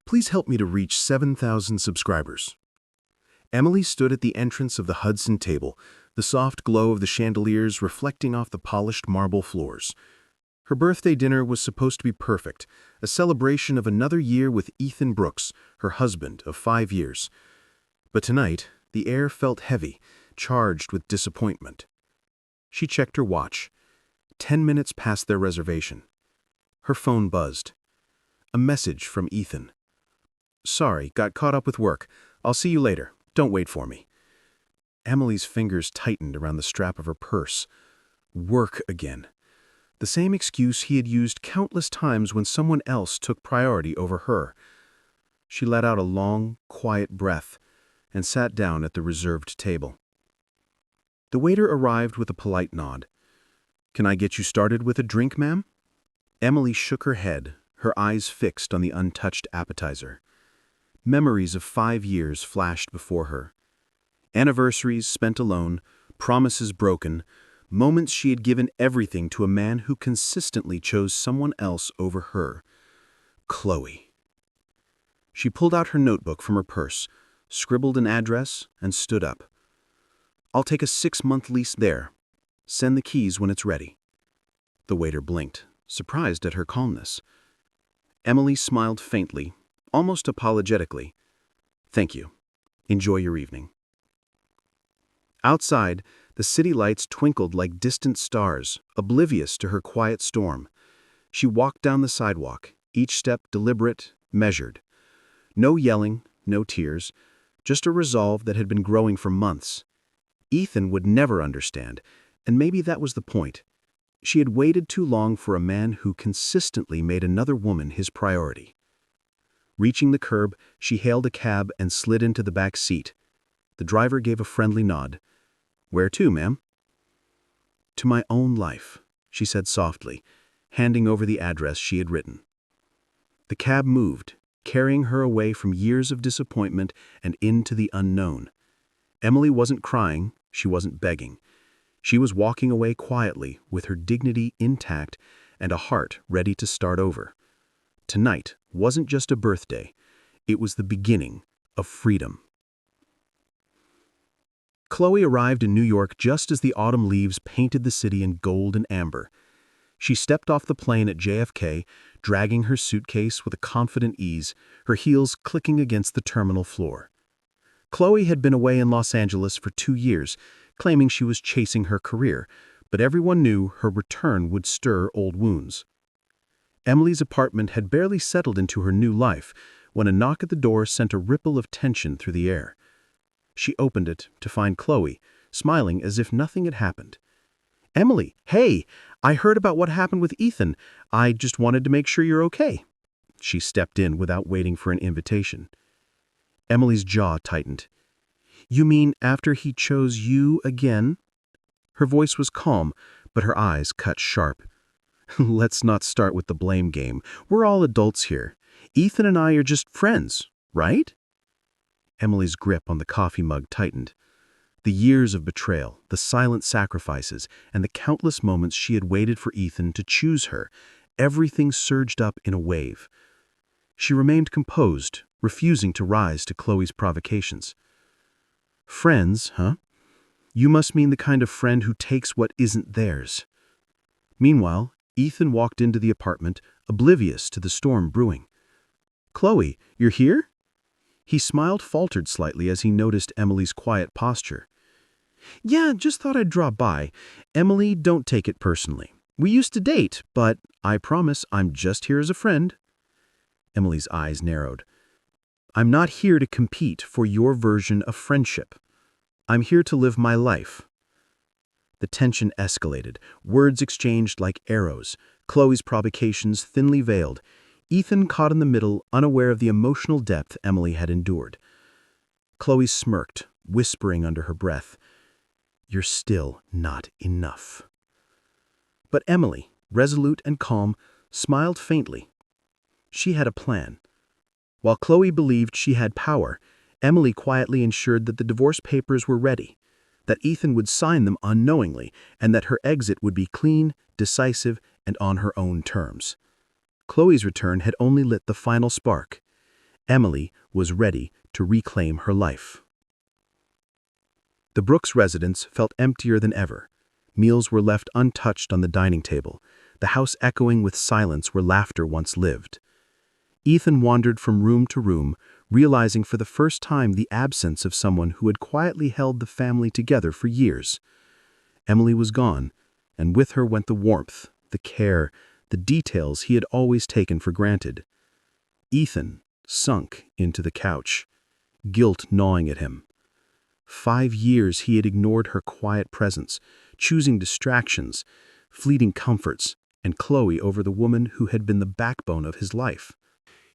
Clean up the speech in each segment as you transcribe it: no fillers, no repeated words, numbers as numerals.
Please help me to reach 7,000 subscribers. Emily stood at the entrance of the Hudson table, the soft glow of the chandeliers reflecting off the polished marble floors. Her birthday dinner was supposed to be perfect, a celebration of another year with Ethan Brooks, her husband of 5 years. But tonight, the air felt heavy, charged with disappointment. She checked her watch. 10 minutes past their reservation. Her phone buzzed. A message from Ethan. "Sorry, got caught up with work. I'll see you later. Don't wait for me." Emily's fingers tightened around the strap of her purse. Work again. The same excuse he had used countless times when someone else took priority over her. She let out a long, quiet breath and sat down at the reserved table. The waiter arrived with a polite nod. "Can I get you started with a drink, ma'am?" Emily shook her head, her eyes fixed on the untouched appetizer. Memories of 5 years flashed before her. Anniversaries spent alone, promises broken, moments she had given everything to a man who consistently chose someone else over her. Chloe. She pulled out her notebook from her purse, scribbled an address, and stood up. "I'll take a 6-month lease there. Send the keys when it's ready." The waiter blinked, surprised at her calmness. Emily smiled faintly, almost apologetically. "Thank you. Enjoy your evening." Outside, the city lights twinkled like distant stars, oblivious to her quiet storm. She walked down the sidewalk, each step deliberate, measured. No yelling, no tears, just a resolve that had been growing for months. Ethan would never understand, and maybe that was the point. She had waited too long for a man who consistently made another woman his priority. Reaching the curb, she hailed a cab and slid into the back seat. The driver gave a friendly nod. "Where to, ma'am?" "To my own life," she said softly, handing over the address she had written. The cab moved, carrying her away from years of disappointment and into the unknown. Emily wasn't crying, she wasn't begging. She was walking away quietly, with her dignity intact and a heart ready to start over. Tonight wasn't just a birthday, it was the beginning of freedom. Chloe arrived in New York just as the autumn leaves painted the city in gold and amber. She stepped off the plane at JFK, dragging her suitcase with a confident ease, her heels clicking against the terminal floor. Chloe had been away in Los Angeles for 2 years, claiming she was chasing her career, but everyone knew her return would stir old wounds. Emily's apartment had barely settled into her new life when a knock at the door sent a ripple of tension through the air. She opened it to find Chloe, smiling as if nothing had happened. "Emily, hey, I heard about what happened with Ethan. I just wanted to make sure you're okay." She stepped in without waiting for an invitation. Emily's jaw tightened. "You mean after he chose you again?" Her voice was calm, but her eyes cut sharp. "Let's not start with the blame game. We're all adults here. Ethan and I are just friends, right?" Emily's grip on the coffee mug tightened. The years of betrayal, the silent sacrifices, and the countless moments she had waited for Ethan to choose her, everything surged up in a wave. She remained composed, refusing to rise to Chloe's provocations. "Friends, huh? You must mean the kind of friend who takes what isn't theirs." Meanwhile, Ethan walked into the apartment, oblivious to the storm brewing. "Chloe, you're here?" He smiled, faltered slightly as he noticed Emily's quiet posture. "Yeah, just thought I'd drop by. Emily, don't take it personally. We used to date, but I promise I'm just here as a friend." Emily's eyes narrowed. "I'm not here to compete for your version of friendship. I'm here to live my life." The tension escalated, words exchanged like arrows, Chloe's provocations thinly veiled, Ethan caught in the middle, unaware of the emotional depth Emily had endured. Chloe smirked, whispering under her breath, "You're still not enough." But Emily, resolute and calm, smiled faintly. She had a plan. While Chloe believed she had power, Emily quietly ensured that the divorce papers were ready, that Ethan would sign them unknowingly, and that her exit would be clean, decisive, and on her own terms. Chloe's return had only lit the final spark. Emily was ready to reclaim her life. The Brooks residence felt emptier than ever. Meals were left untouched on the dining table, the house echoing with silence where laughter once lived. Ethan wandered from room to room, realizing for the first time the absence of someone who had quietly held the family together for years. Emily was gone, and with her went the warmth, the care, the details he had always taken for granted. Ethan sunk into the couch, guilt gnawing at him. 5 years he had ignored her quiet presence, choosing distractions, fleeting comforts, and Chloe over the woman who had been the backbone of his life.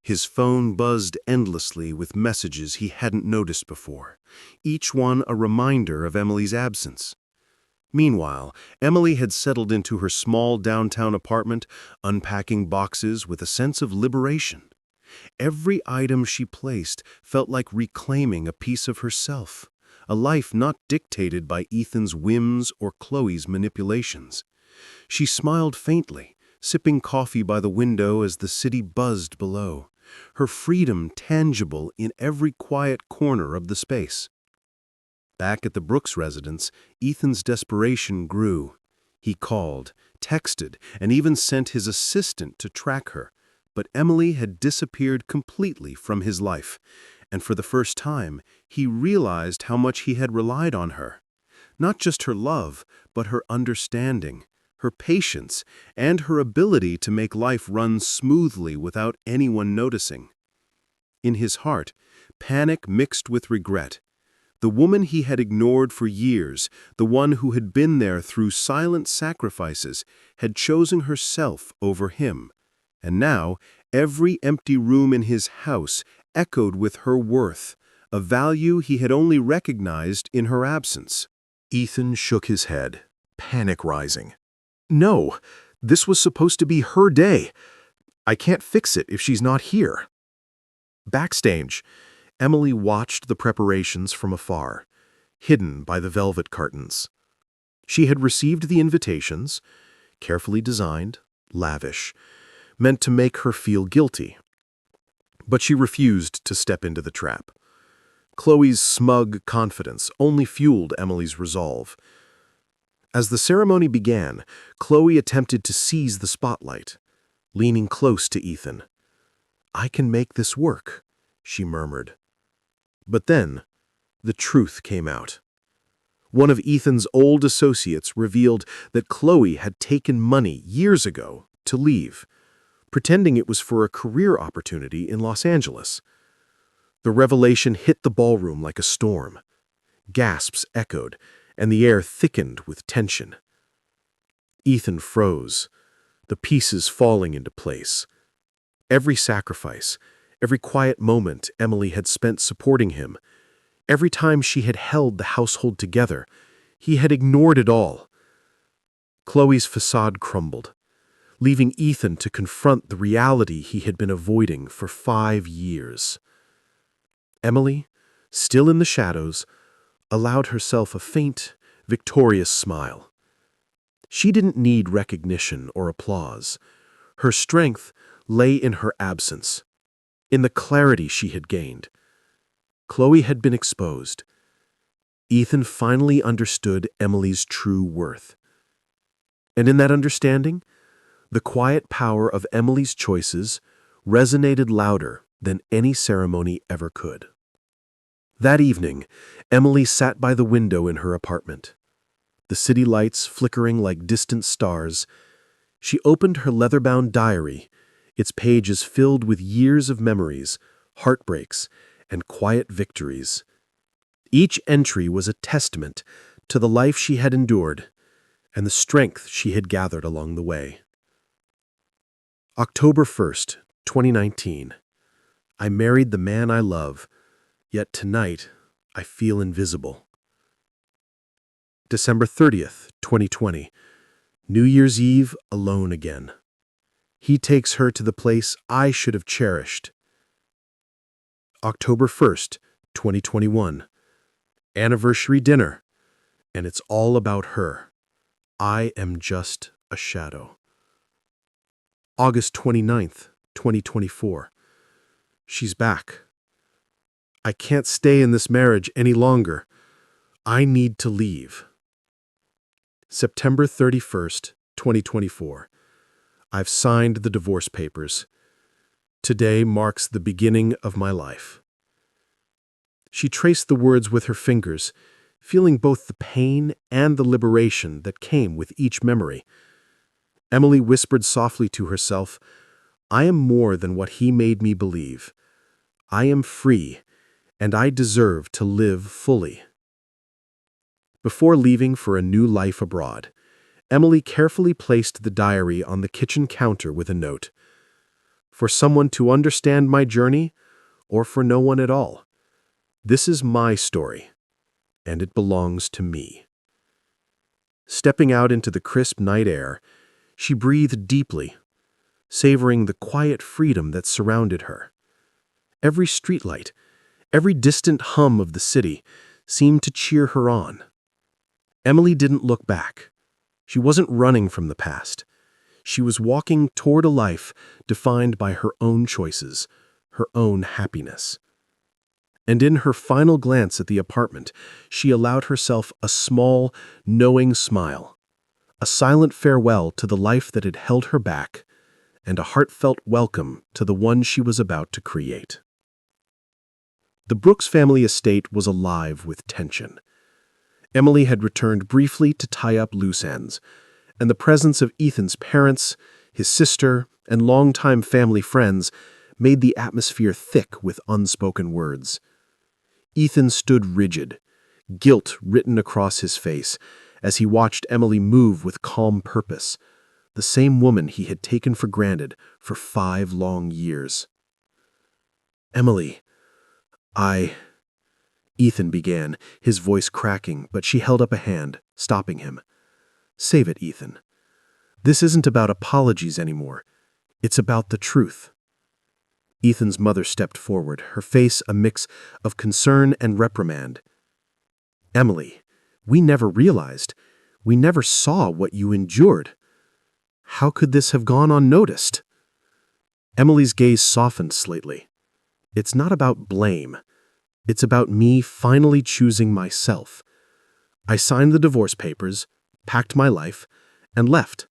His phone buzzed endlessly with messages he hadn't noticed before, each one a reminder of Emily's absence. Meanwhile, Emily had settled into her small downtown apartment, unpacking boxes with a sense of liberation. Every item she placed felt like reclaiming a piece of herself, a life not dictated by Ethan's whims or Chloe's manipulations. She smiled faintly, sipping coffee by the window as the city buzzed below, her freedom tangible in every quiet corner of the space. Back at the Brooks residence, Ethan's desperation grew. He called, texted, and even sent his assistant to track her. But Emily had disappeared completely from his life, and for the first time, he realized how much he had relied on her. Not just her love, but her understanding, her patience, and her ability to make life run smoothly without anyone noticing. In his heart, panic mixed with regret. The woman he had ignored for years, the one who had been there through silent sacrifices, had chosen herself over him. And now, every empty room in his house echoed with her worth, a value he had only recognized in her absence. Ethan shook his head, panic rising. No, this was supposed to be her day. I can't fix it if she's not here. Backstage, Emily watched the preparations from afar, hidden by the velvet curtains. She had received the invitations, carefully designed, lavish, meant to make her feel guilty. But she refused to step into the trap. Chloe's smug confidence only fueled Emily's resolve. As the ceremony began, Chloe attempted to seize the spotlight, leaning close to Ethan. "I can make this work," she murmured. But then, the truth came out. One of Ethan's old associates revealed that Chloe had taken money years ago to leave, pretending it was for a career opportunity in Los Angeles. The revelation hit the ballroom like a storm. Gasps echoed, and the air thickened with tension. Ethan froze, the pieces falling into place. Every sacrifice, every quiet moment Emily had spent supporting him, every time she had held the household together, he had ignored it all. Chloe's facade crumbled, leaving Ethan to confront the reality he had been avoiding for 5 years. Emily, still in the shadows, allowed herself a faint, victorious smile. She didn't need recognition or applause. Her strength lay in her absence, in the clarity she had gained. Chloe had been exposed. Ethan finally understood Emily's true worth. And in that understanding, the quiet power of Emily's choices resonated louder than any ceremony ever could. That evening, Emily sat by the window in her apartment, the city lights flickering like distant stars. She opened her leather-bound diary, its pages filled with years of memories, heartbreaks, and quiet victories. Each entry was a testament to the life she had endured and the strength she had gathered along the way. October 1st, 2019. I married the man I love, yet tonight I feel invisible. December 30th, 2020. New Year's Eve, alone again. He takes her to the place I should have cherished. October 1st, 2021. Anniversary dinner, and it's all about her. I am just a shadow. August 29th, 2024. She's back. I can't stay in this marriage any longer. I need to leave. September 31st, 2024. I've signed the divorce papers. Today marks the beginning of my life. She traced the words with her fingers, feeling both the pain and the liberation that came with each memory. Emily whispered softly to herself, "I am more than what he made me believe. I am free, and I deserve to live fully." Before leaving for a new life abroad, Emily carefully placed the diary on the kitchen counter with a note. "For someone to understand my journey, or for no one at all. This is my story, and it belongs to me." Stepping out into the crisp night air, she breathed deeply, savoring the quiet freedom that surrounded her. Every streetlight, every distant hum of the city seemed to cheer her on. Emily didn't look back. She wasn't running from the past. She was walking toward a life defined by her own choices, her own happiness. And in her final glance at the apartment, she allowed herself a small, knowing smile, a silent farewell to the life that had held her back, and a heartfelt welcome to the one she was about to create. The Brooks family estate was alive with tension. Emily had returned briefly to tie up loose ends, and the presence of Ethan's parents, his sister, and longtime family friends made the atmosphere thick with unspoken words. Ethan stood rigid, guilt written across his face, as he watched Emily move with calm purpose, the same woman he had taken for granted for 5 long years. "Emily, Ethan began, his voice cracking, but she held up a hand, stopping him. "Save it, Ethan. This isn't about apologies anymore. It's about the truth." Ethan's mother stepped forward, her face a mix of concern and reprimand. "Emily, we never realized. We never saw what you endured. How could this have gone unnoticed?" Emily's gaze softened slightly. "It's not about blame. It's about me finally choosing myself. I signed the divorce papers, packed my life, and left.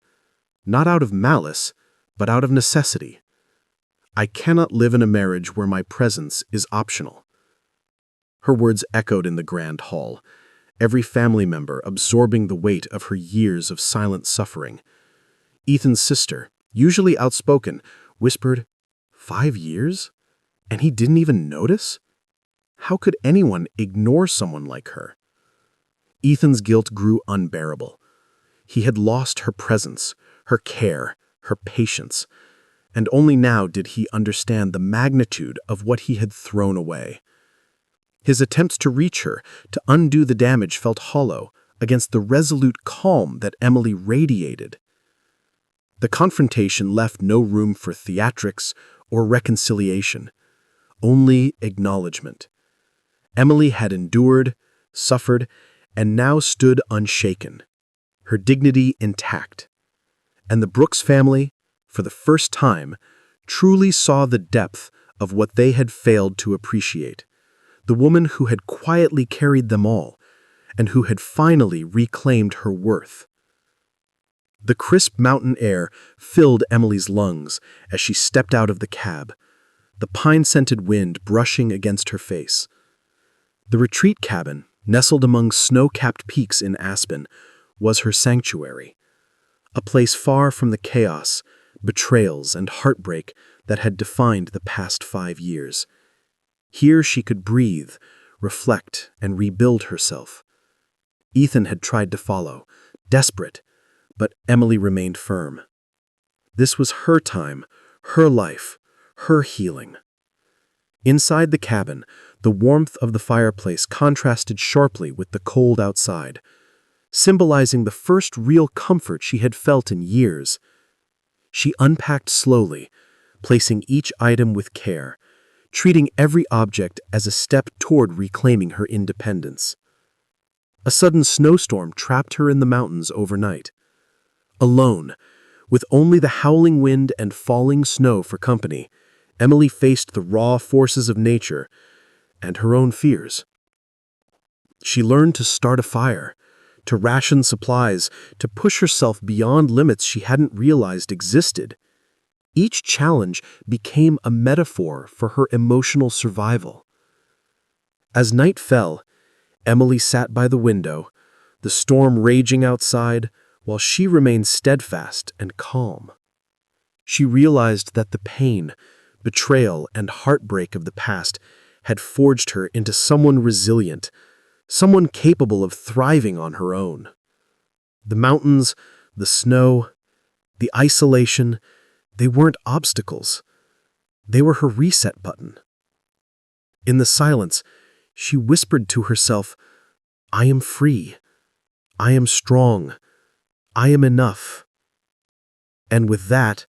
Not out of malice, but out of necessity. I cannot live in a marriage where my presence is optional." Her words echoed in the grand hall, every family member absorbing the weight of her years of silent suffering. Ethan's sister, usually outspoken, whispered, "5 years? And he didn't even notice? How could anyone ignore someone like her?" Ethan's guilt grew unbearable. He had lost her presence, her care, her patience, and only now did he understand the magnitude of what he had thrown away. His attempts to reach her, to undo the damage, felt hollow against the resolute calm that Emily radiated. The confrontation left no room for theatrics or reconciliation, only acknowledgement. Emily had endured, suffered, and now stood unshaken, her dignity intact. And the Brooks family, for the first time, truly saw the depth of what they had failed to appreciate, the woman who had quietly carried them all, and who had finally reclaimed her worth. The crisp mountain air filled Emily's lungs as she stepped out of the cab, the pine-scented wind brushing against her face. The retreat cabin, nestled among snow-capped peaks in Aspen, was her sanctuary, a place far from the chaos, betrayals, and heartbreak that had defined the past 5 years. Here she could breathe, reflect, and rebuild herself. Ethan had tried to follow, desperate, but Emily remained firm. This was her time, her life, her healing. Inside the cabin, the warmth of the fireplace contrasted sharply with the cold outside, symbolizing the first real comfort she had felt in years. She unpacked slowly, placing each item with care, treating every object as a step toward reclaiming her independence. A sudden snowstorm trapped her in the mountains overnight. Alone, with only the howling wind and falling snow for company, Emily faced the raw forces of nature and her own fears. She learned to start a fire, to ration supplies, to push herself beyond limits she hadn't realized existed. Each challenge became a metaphor for her emotional survival. As night fell, Emily sat by the window, the storm raging outside, while she remained steadfast and calm. She realized that the pain, betrayal, and heartbreak of the past had forged her into someone resilient, someone capable of thriving on her own. The mountains, the snow, the isolation, they weren't obstacles. They were her reset button. In the silence, she whispered to herself, "I am free. I am strong. I am enough." And with that,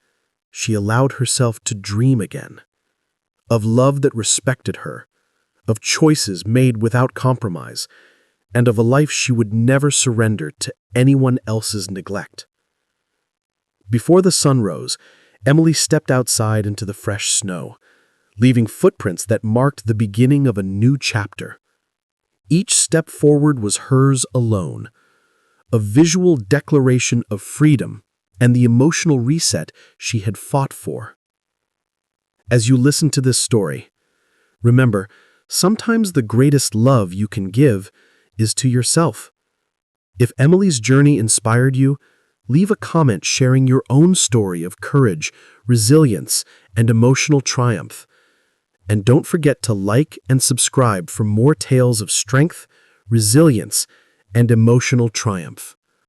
she allowed herself to dream again, of love that respected her, of choices made without compromise, and of a life she would never surrender to anyone else's neglect. Before the sun rose, Emily stepped outside into the fresh snow, leaving footprints that marked the beginning of a new chapter. Each step forward was hers alone, a visual declaration of freedom and the emotional reset she had fought for. As you listen to this story, remember, sometimes the greatest love you can give is to yourself. If Emily's journey inspired you, leave a comment sharing your own story of courage, resilience, and emotional triumph. And don't forget to like and subscribe for more tales of strength, resilience, and emotional triumph.